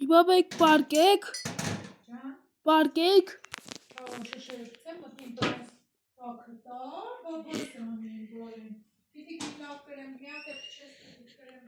Բաբեք պարկեք։ Պարկեք։ Շշերցեմ մտին տոնես տաքտար, բաբասան են բարեն։ Պիտի լավ կրեմ, մի հատ էլ չես կրեմ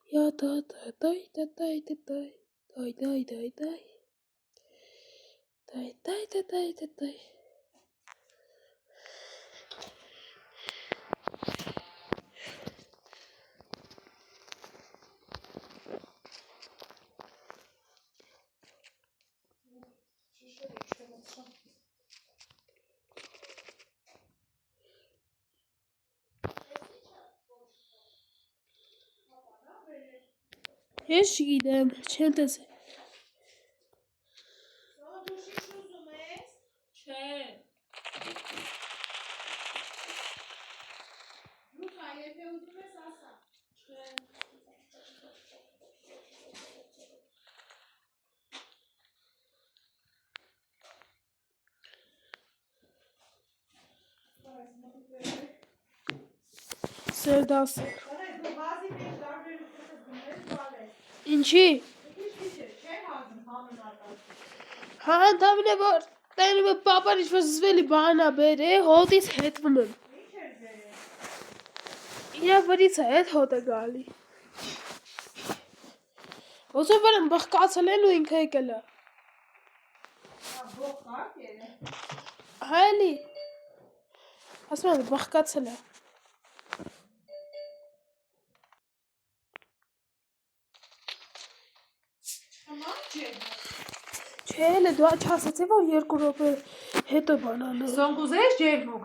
Ja, die. Ես չգիտեմ, չեմ տեսել։ Դու շիշ ուզում ես։ Չէ։ Լուկա, եթե ուզում ես, ասա։ Չէ։ Սերդասեր։ Դու հազի մեջ դարբերությունս դնես բալես։ Ինչի։ Չեն հազում հանունատար։ Հա, ընդամենը որ տենում է պապան ինչ-որ զզվելի բանա բեր է, հոտից հետվում եմ։ Ինչ էր բերել։ Իրա վրից է հետ հոտ է գալի։ Ոսով որ եմ բխկացել են ու ինքը եկել է։ Բոխակ էր է։ Հայելի։ Ասում եմ բխկացել է։ Չէ, դու չասացի, որ 2 րոպե հետո բանանը։ Սոնք ուզես ջերմուկ։